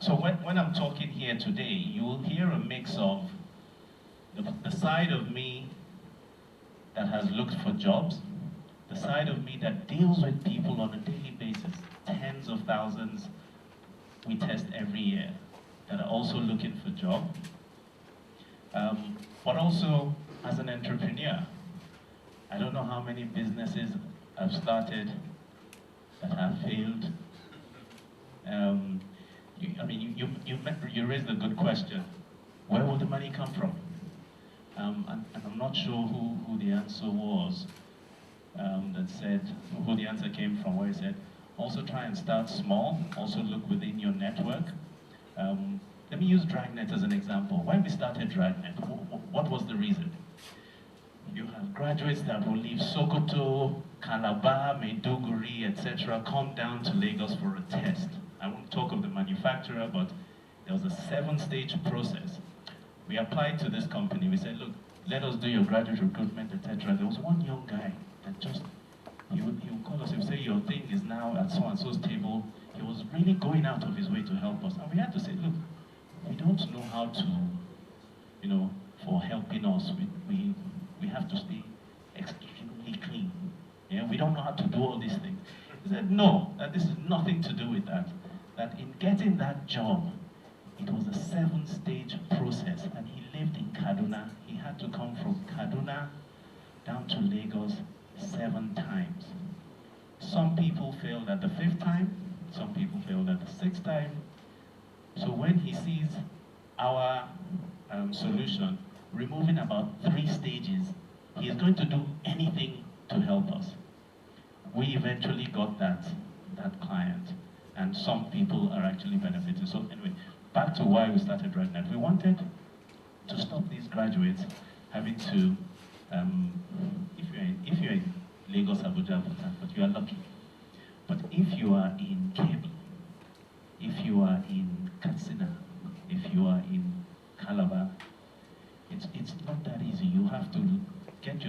So when I'm talking here today, you will hear a mix of the side of me that has looked for jobs, the side of me that deals with people on a daily basis, tens of thousands we test every year, that are also looking for jobs, but also as an entrepreneur. I don't know how many businesses I've started that have failed. You raised a good question. Where will the money come from? And I'm not sure who the answer was that said, who the answer came from, where he said, also try and start small, also look within your network. Let me use Dragnet as an example. When we started Dragnet, what was the reason? You have graduates that will leave Sokoto, Calabar, Maiduguri, etc., come down to Lagos for a test. I won't talk of the manufacturer, but there was a 7-stage process. We applied to this company. We said, look, let us do your graduate recruitment, etc. There was one young guy that just, he would call us, he would say, your thing is now at so-and-so's table. He was really going out of his way to help us. And we had to say, look, we don't know how to, for helping us, we have to stay extremely clean. Yeah, we don't know how to do all these things. He said, no, that this is nothing to do with that. That in getting that job, it was a 7-stage process, and he lived in Kaduna. He had to come from Kaduna down to Lagos 7 times. Some people failed at the 5th time, some people failed at the 6th time. So when he sees our solution, removing about 3 stages, he is going to do anything to help us. We eventually got that client, and some people are actually benefiting. So anyway, back to why we started Dragnet. We wanted to stop these graduates having to, if you're in Lagos, Abuja, but you are lucky. But if you are in Kebbi, if you are in Katsina, if you are in Calabar, it's not that easy. You have to get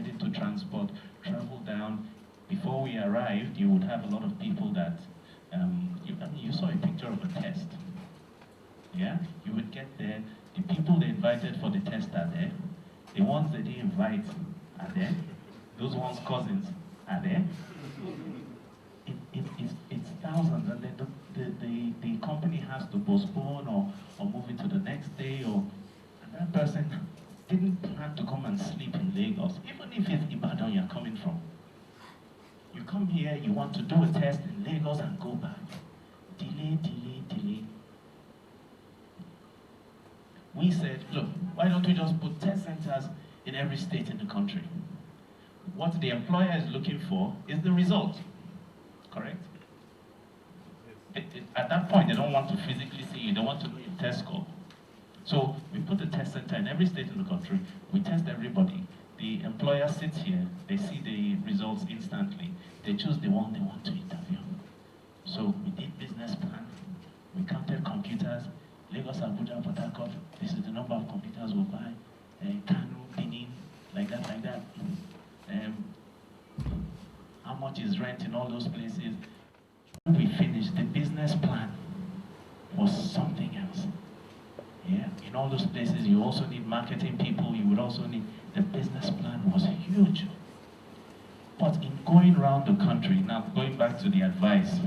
into transport, travel down. Before we arrived, you would have a lot of people that, you saw a picture of a test. Yeah, you would get there, the people they invited for the test are there, the ones they didn't invite are there, those ones' cousins are there. It's thousands, and then the company has to postpone or move it to the next day, and that person didn't plan to come and sleep in Lagos, even if it's Ibadan you're coming from. You come here, you want to do a test in Lagos and go back. Delay. We said, look, why don't we just put test centers in every state in the country? What the employer is looking for is the result, correct? At that point, they don't want to physically see you, they want to know your test score. So we put a test center in every state in the country, we test everybody. The employer sits here, they see the results instantly, they choose the one they want to interview. So we did business plan, we counted computers, Lagos, Abuja, Port Harcourt, this is the number of computers we'll buy, Kano, Benin, like that. How much is rent in all those places? When we finished, the business plan was something else. Yeah, in all those places, you also need marketing people, you would also need, the business plan was huge. But in going around the country, now going back to the advice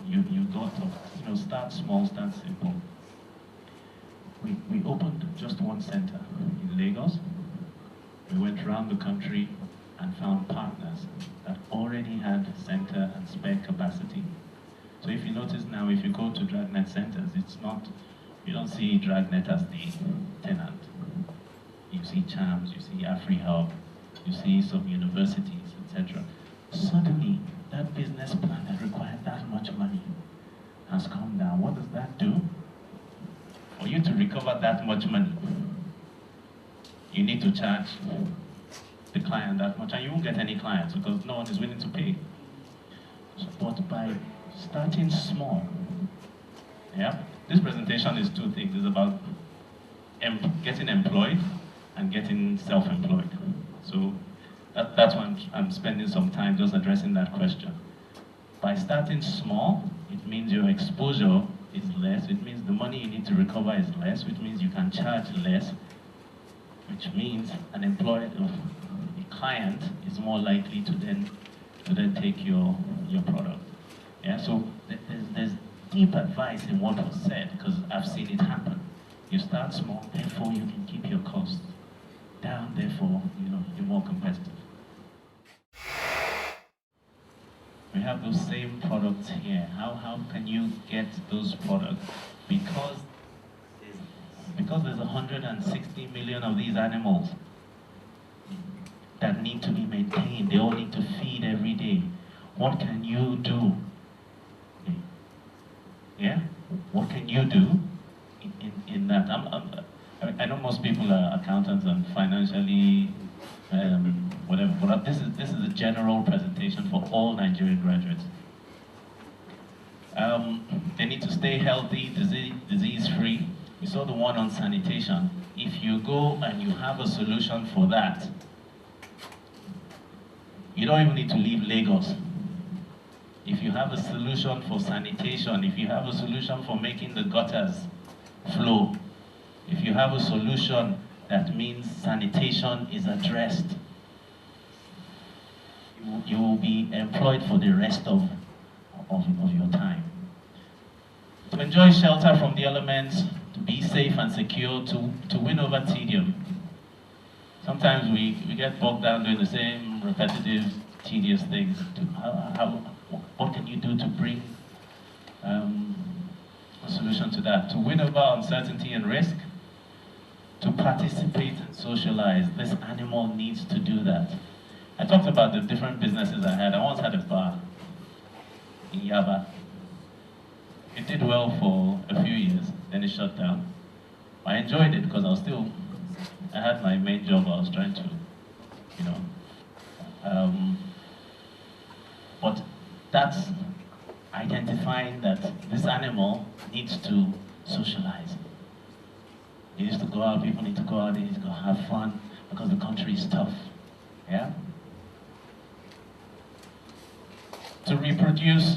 you got of, start small, start simple. We opened just one center in Lagos. We went around the country and found partners that already had center and spare capacity. So if you notice now, if you go to Dragnet centers, it's not, you don't see Dragnet as the tenant. You see CHAMS, you see AfriHub, you see some universities, etc. Suddenly, that business plan that required that much money has come down. What does that do? For you to recover that much money, you need to charge the client that much, and you won't get any clients because no one is willing to pay. So, but by starting small, yeah, this presentation is 2 things. It's about getting employed and getting self-employed. So that's why I'm spending some time just addressing that question. By starting small, it means your exposure is less, which means the money you need to recover is less, which means you can charge less, which means an employer, a client is more likely to then take your product. Yeah, so there's deep advice in what was said, because I've seen it happen. You start small, therefore you can keep your costs down, therefore you're more competitive. We have those same products here. How can you get those products? Because there's 160 million of these animals that need to be maintained. They all need to feed every day. What can you do? Yeah? What can you do in that? I know most people are accountants and financially whatever, but this is a general presentation for all Nigerian graduates. They need to stay healthy, disease-free. We saw the one on sanitation. If you go and you have a solution for that, you don't even need to leave Lagos. If you have a solution for sanitation, if you have a solution for making the gutters flow, if you have a solution that means sanitation is addressed, you will be employed for the rest of your time. To enjoy shelter from the elements, to be safe and secure, to win over tedium. Sometimes we get bogged down doing the same repetitive, tedious things. What can you do to bring a solution to that? To win over uncertainty and risk, to participate and socialize. This animal needs to do that. I talked about the different businesses I had. I once had a bar in Yaba. It did well for a few years, then it shut down. I enjoyed it because I had my main job. I was trying to, but that's identifying that this animal needs to socialize. It needs to go out, people need to go out, they need to go have fun, because the country is tough. Yeah? To reproduce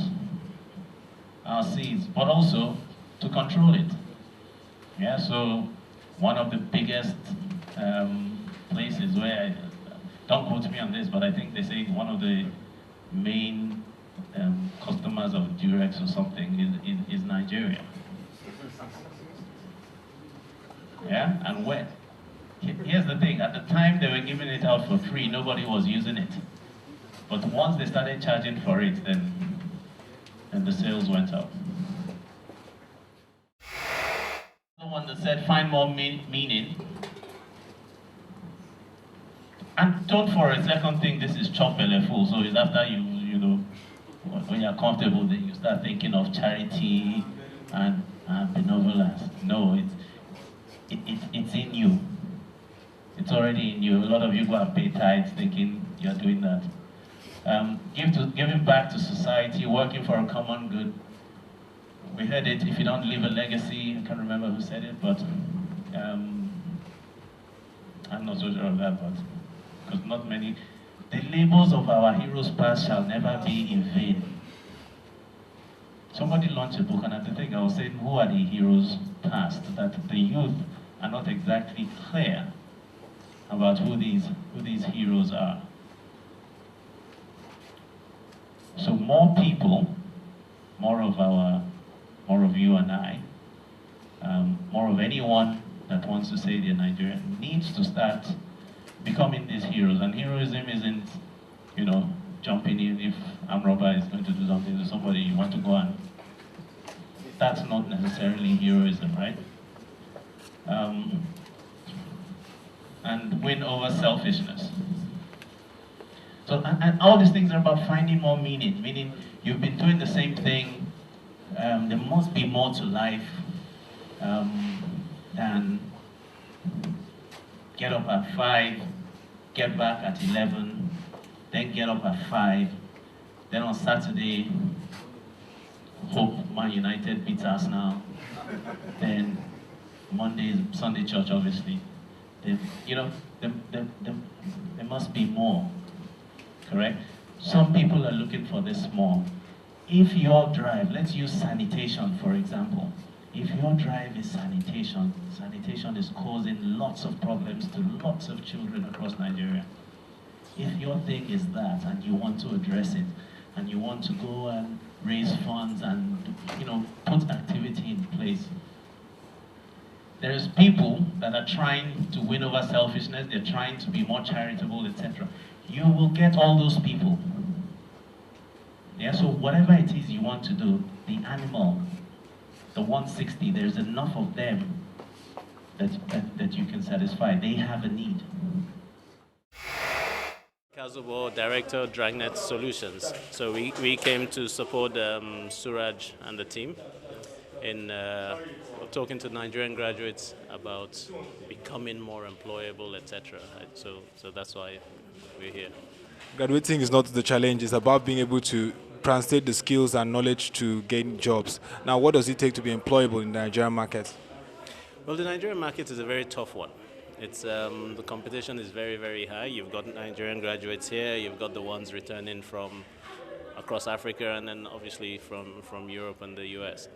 our seeds, but also to control it. Yeah, so one of the biggest places where, don't quote me on this, but I think they say one of the main customers of Durex or something is Nigeria. Yeah, and where? Here's the thing, at the time they were giving it out for free, nobody was using it. But once they started charging for it, then the sales went up. The one that said, find more meaning. And don't for a second think this is chop belly full, so it's after when you're comfortable, then you start thinking of charity and benevolence. No, it's in you. It's already in you. A lot of you go and pay tithes thinking you're doing that. Giving back to society, working for a common good. We heard it, if you don't leave a legacy, I can't remember who said it, but I'm not so sure of that, but because not many, the labors of our heroes past shall never be in vain. Somebody launched a book, and at the thing I was saying, who are the heroes past? That the youth are not exactly clear about who these heroes are. So more people, more of you and I, more of anyone that wants to say they're Nigerian needs to start becoming these heroes. And heroism isn't, jumping in if Amroba is going to do something to somebody, you want to go and, that's not necessarily heroism, right? And win over selfishness. So, and all these things are about finding more meaning, meaning you've been doing the same thing. There must be more to life than get up at 5, get back at 11, then get up at 5, then on Saturday, hope Man United beats Arsenal, then Sunday church, obviously. Then, there must be more, correct? Some people are looking for this more. If your drive, let's use sanitation for example. If your drive is sanitation, sanitation is causing lots of problems to lots of children across Nigeria. If your thing is that and you want to address it, and you want to go and raise funds and put activity in place, there's people that are trying to win over selfishness, they're trying to be more charitable, etc. You will get all those people. Yeah, so whatever it is you want to do, the animal, the 160, there's enough of them that you can satisfy. They have a need. Kazubo, Director, Dragnet Solutions. So we came to support Suraj and the team in talking to Nigerian graduates about becoming more employable, etc. So that's why we're here. Graduating is not the challenge, it's about being able to translate the skills and knowledge to gain jobs. Now, what does it take to be employable in the Nigerian market? Well, the Nigerian market is a very tough one. It's the competition is very, very high. You've got Nigerian graduates here, you've got the ones returning from across Africa, and then obviously from Europe and the US.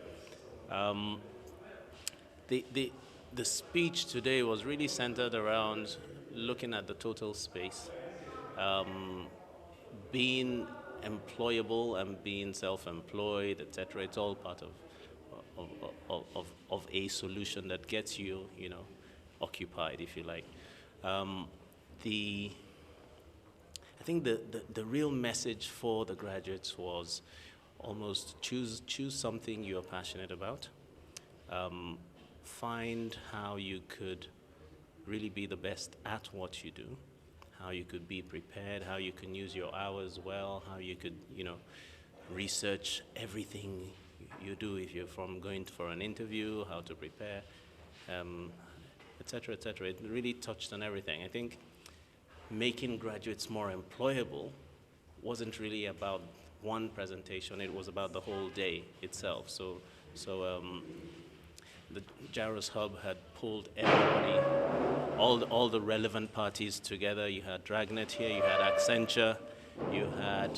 The speech today was really centered around looking at the total space, being employable and being self-employed, etc. It's all part of a solution that gets you, occupied, if you like. I think the real message for the graduates was almost choose something you're passionate about. Find how you could really be the best at what you do, how you could be prepared, how you can use your hours well, how you could, research everything you do if you're from going for an interview, how to prepare, etc., etc. It really touched on everything. I think making graduates more employable wasn't really about one presentation, it was about the whole day itself. So the Jaros Hub had pulled everybody, all the relevant parties together. You had Dragnet here, you had Accenture, you had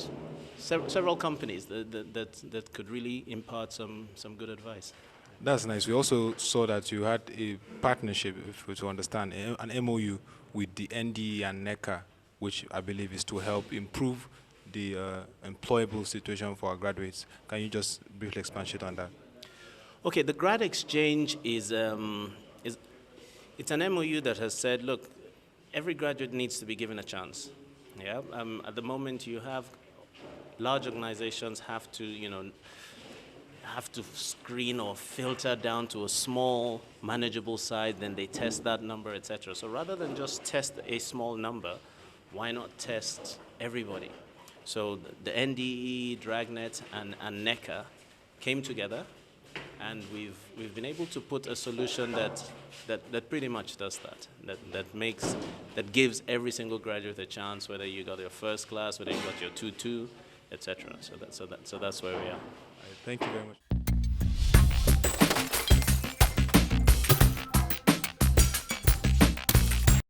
several companies that could really impart some good advice. That's nice. We also saw that you had a partnership, if we to understand, an MOU with the NDE and NECA, which I believe is to help improve the employable situation for our graduates. Can you just briefly expand on that? Okay, the Grad Exchange is it's an MOU that has said, look, every graduate needs to be given a chance. Yeah. At the moment, you have large organizations have to screen or filter down to a small, manageable size. Then they test that number, etc. So rather than just test a small number, why not test everybody? So the NDE, Dragnet, and NECA came together. And we've been able to put a solution that pretty much does that gives every single graduate a chance, whether you got your first class, whether you got your 2-2, etc. So that's where we are. Thank you very much.